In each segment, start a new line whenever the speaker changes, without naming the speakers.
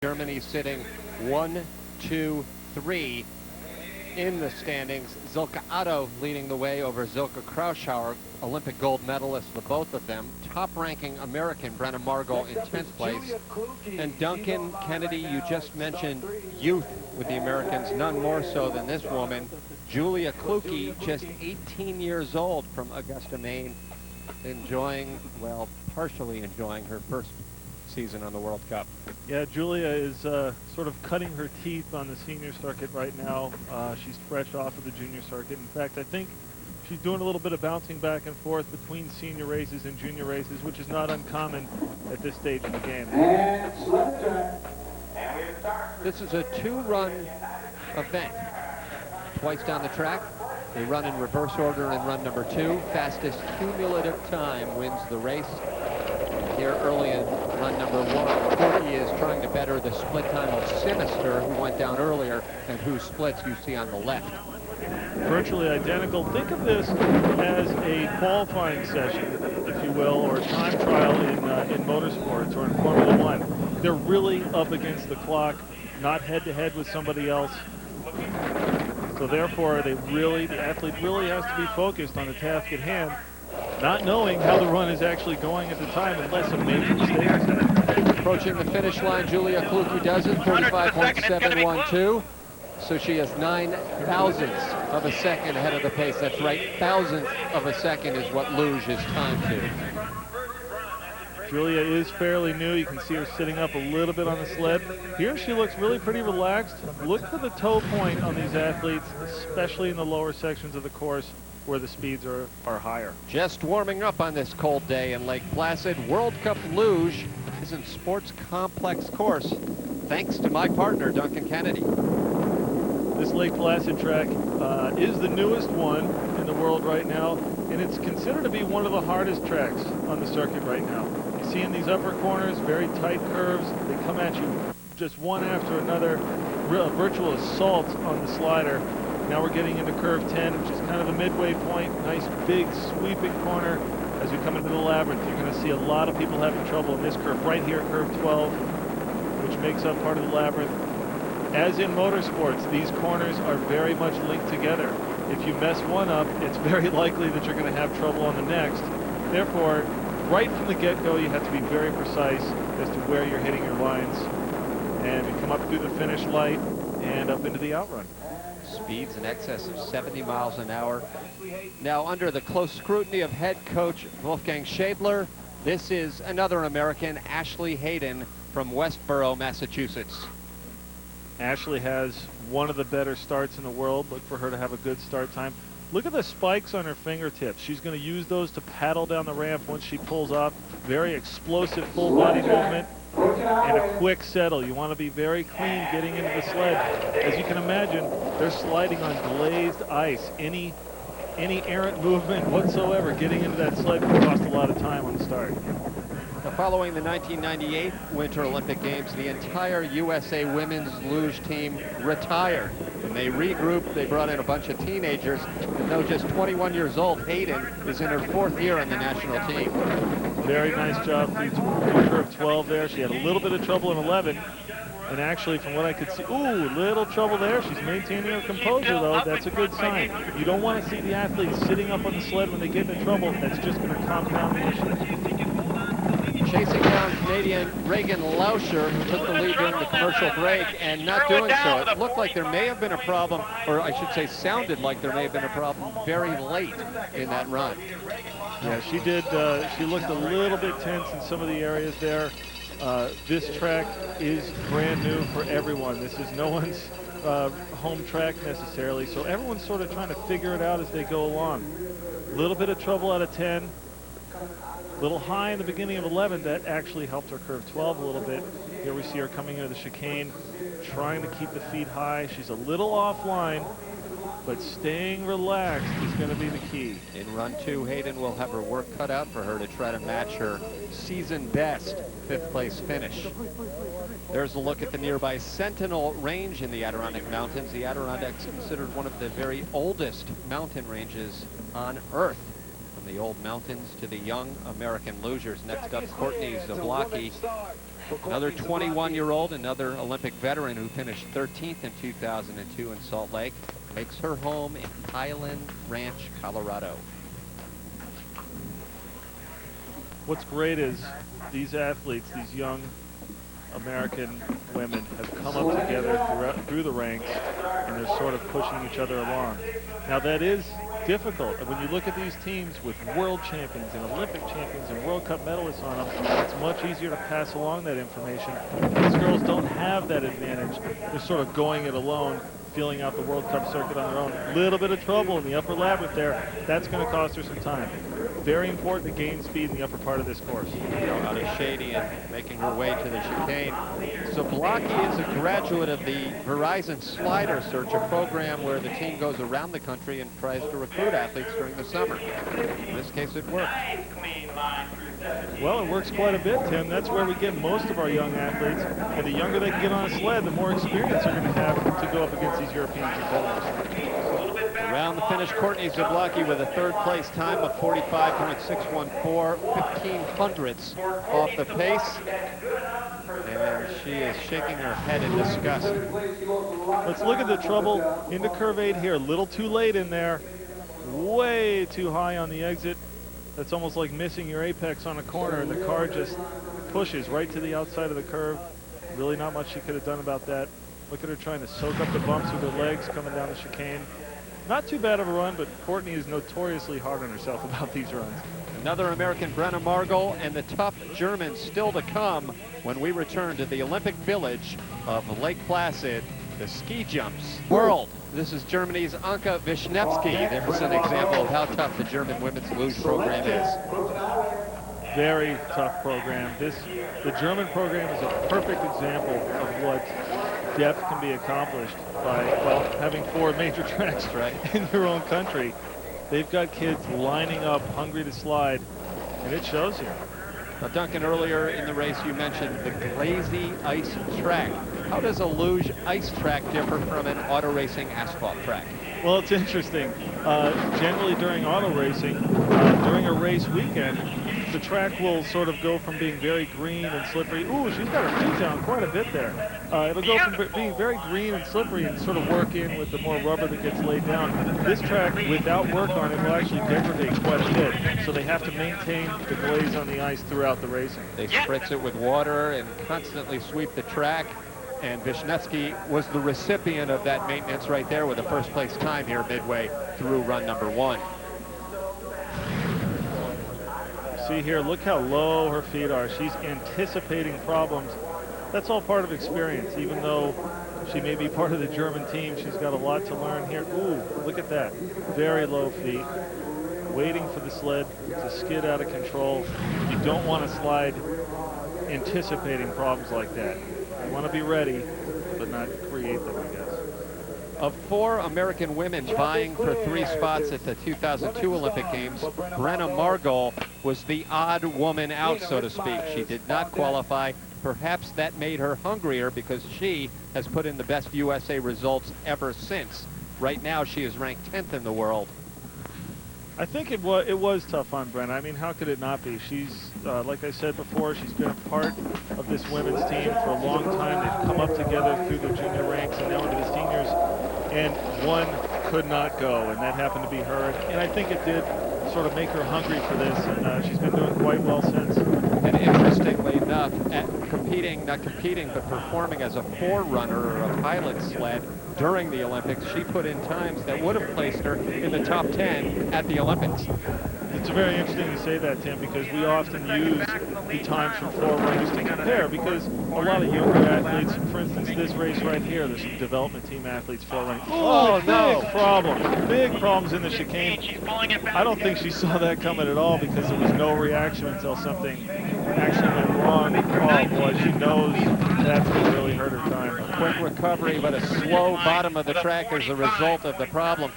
Germany sitting 1, 2, 3 in the standings. Silke Otto leading the way over Silke Krauschauer, Olympic gold medalist, the both of them. Top-ranking American Brenna Margot in 10th place. And Duncan Kennedy, you just mentioned youth with the Americans, none more so than this woman. Julia Kluge, just 18 years old from Augusta, Maine, enjoying, well, partially enjoying her first season on the World Cup.
Yeah, Julia is sort of cutting her teeth on the senior circuit right now. She's fresh off of the junior circuit. In fact, I think she's doing a little bit of bouncing back and forth between senior races and junior races, which is not uncommon at this stage of the game.
This is a two-run event. Twice down the track. They run in reverse order in run number 2. Fastest cumulative time wins the race. Here early in run number 1, Corky is trying to better the split time of Sinister, who went down earlier, and whose splits you see on the left.
Virtually identical. Think of this as a qualifying session, if you will, or a time trial in motorsports or in Formula One. They're really up against the clock, not head-to-head with somebody else. So therefore, the athlete really has to be focused on the task at hand, not knowing how the run is actually going at the time unless a major mistake is made.
Approaching the finish line, Julia Kluge does it, 45.712. So she is 9 thousandths of a second ahead of the pace. That's right, thousandth of a second is what luge is timed to.
Julia is fairly new. You can see her sitting up a little bit on the sled. Here she looks really pretty relaxed. Look for the toe point on these athletes, especially in the lower sections of the course where the speeds are higher.
Just warming up on this cold day in Lake Placid. World Cup luge is in sports complex course, thanks to my partner, Duncan Kennedy.
This Lake Placid track is the newest one in the world right now, and it's considered to be one of the hardest tracks on the circuit right now. You see in these upper corners, very tight curves. They come at you just one after another, a virtual assault on the slider. Now we're getting into curve 10, which is kind of a midway point. Nice big sweeping corner. As we come into the labyrinth, you're going to see a lot of people having trouble in this curve right here, curve 12, which makes up part of the labyrinth. As in motorsports, these corners are very much linked together. If you mess one up, it's very likely that you're going to have trouble on the next. Therefore, right from the get-go, you have to be very precise as to where you're hitting your lines. And you come up through the finish light and up into the outrun.
Speeds in excess of 70 miles an hour. Now under the close scrutiny of head coach Wolfgang Schädler, this is another American, Ashley Hayden from Westboro, Massachusetts.
Ashley has one of the better starts in the world. Look for her to have a good start time. Look at the spikes on her fingertips. She's going to use those to paddle down the ramp once she pulls off. Very explosive full body movement and a quick settle. You want to be very clean getting into the sled. As you can imagine, they're sliding on glazed ice. Any errant movement whatsoever getting into that sled can cost a lot of time on the start.
Now, following the 1998 Winter Olympic Games, the entire USA women's luge team retired. When they regrouped, they brought in a bunch of teenagers. And though just 21 years old, Hayden is in her 4th year on the national team.
Very nice job through curve 12 there. She had a little bit of trouble in 11. And actually, from what I could see, little trouble there. She's maintaining her composure, though. That's a good sign. You don't want to see the athletes sitting up on the sled when they get into trouble. That's just going to compound the issue.
Chasing down Canadian Reagan Lauscher, who took the lead during the commercial break, and not doing so. It looked like there may have been a problem, or I should say sounded like there may have been a problem very late in that run.
Yeah, she did. She looked a little bit tense in some of the areas there. This track is brand new for everyone. This is no one's home track necessarily, so everyone's sort of trying to figure it out as they go along. A little bit of trouble out of 10. A little high in the beginning of 11. That actually helped her curve 12 a little bit. Here we see her coming into the chicane, trying to keep the feet high. She's a little offline, but staying relaxed is going to be the key.
In run 2, Hayden will have her work cut out for her to try to match her season best 5th place finish. There's a look at the nearby Sentinel Range in the Adirondack Mountains. The Adirondacks considered one of the very oldest mountain ranges on Earth. From the old mountains to the young American lugers. Next up, Courtney Zablocki Another 21-year-old, another Olympic veteran who finished 13th in 2002 in Salt Lake, makes her home in Highland Ranch, Colorado.
What's great is these athletes, these young American women, have come up together through the ranks, and they're sort of pushing each other along. Now that is difficult. When you look at these teams with world champions and Olympic champions and World Cup medalists on them, it's much easier to pass along that information. These girls don't have that advantage. They're sort of going it alone, feeling out the World Cup circuit on their own. Little bit of trouble in the upper labyrinth there. That's going to cost her some time. Very important to gain speed in the upper part of this course.
Out of Shady and making her way to the chicane. Zablocki is a graduate of the Verizon Slider Search, a program where the team goes around the country and tries to recruit athletes during the summer. In this case, it worked.
Well, it works quite a bit, Tim. That's where we get most of our young athletes. And the younger they can get on a sled, the more experience they're going to have to go up against these European competitors.
Around the finish, Courtney Zablocki with a third-place time of 45.614, 15 hundredths off the pace. And she is shaking her head in disgust.
Let's look at the trouble into curve 8 here. A little too late in there. Way too high on the exit. That's almost like missing your apex on a corner, and the car just pushes right to the outside of the curve. Really not much she could have done about that. Look at her trying to soak up the bumps with her legs coming down the chicane. Not too bad of a run, but Courtney is notoriously hard on herself about these runs.
Another American, Brenna Margol, and the tough Germans still to come when we return to the Olympic Village of Lake Placid, the ski jumps world. This is Germany's Anke Wisniewski. There's an example of how tough the German women's luge program is.
Very tough program. The German program is a perfect example of what depth can be accomplished by, well, having 4 major tracks in your own country. They've got kids lining up, hungry to slide, and it shows here.
Now, Duncan, earlier in the race you mentioned the glazy ice track. How does a luge ice track differ from an auto racing asphalt track?
Well, it's interesting. Generally during auto racing, during a race weekend, the track will sort of go from being very green and slippery. Ooh, she's got her feet down quite a bit there. It'll go from being very green and slippery and sort of work in with the more rubber that gets laid down. This track, without work on it, will actually degrade quite a bit. So they have to maintain the glaze on the ice throughout the racing.
They spritz it with water and constantly sweep the track. And Wisniewski was the recipient of that maintenance right there with a first-place time here midway through run number 1.
See here, look how low her feet are. She's anticipating problems. That's all part of experience. Even though she may be part of the German team, she's got a lot to learn here. Ooh, look at that. Very low feet. Waiting for the sled to skid out of control. You don't want to slide anticipating problems like that. You want to be ready, but not create them, I guess.
Of 4 American women vying for 3 spots at the 2002 Olympic Games, Brenna Margol was the odd woman out, so to speak. She did not qualify. Perhaps that made her hungrier because she has put in the best USA results ever since. Right now, she is ranked 10th in the world.
I think it was tough on Brenna. I mean, how could it not be? She's, like I said before, she's been a part of this women's team for a long time. They've come up together through the junior ranks and now into the seniors, and one could not go, and that happened to be her. And I think it did sort of make her hungry for this, and she's been doing quite well since.
And interestingly enough, not competing, but performing as a forerunner or a pilot sled during the Olympics, she put in times that would have placed her in the top 10 at the Olympics.
It's very interesting you say that, Tim, because we often use the times from forerunners to compare, because a lot of younger athletes, for instance, this race right here, there's some development team athletes forerunning. Oh, no! Big problems in the chicane. I don't think she saw that coming at all because there was no reaction until something actually went wrong. Oh, boy, she knows that's going to really hurt her time.
A quick recovery, but a slow bottom of the track as a result of the problem.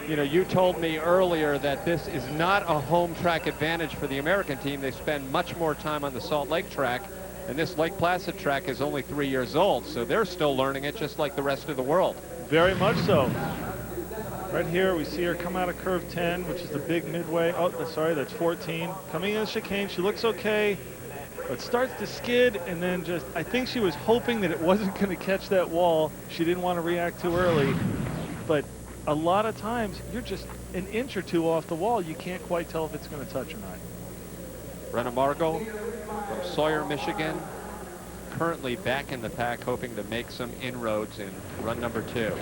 You know, you told me earlier that this is not a home track advantage for the American team. They spend much more time on the Salt Lake track, and this Lake Placid track is only 3 years old, so they're still learning it just like the rest of the world.
Very much so. Right here, we see her come out of curve 10, which is the big midway. Oh, sorry, that's 14. Coming in the chicane, she looks okay, It starts to skid, and then just, I think she was hoping that it wasn't going to catch that wall. She didn't want to react too early. But a lot of times, you're just an inch or two off the wall. You can't quite tell if it's going to touch or not.
Brenna Margot from Sawyer, Michigan, currently back in the pack, hoping to make some inroads in run number 2.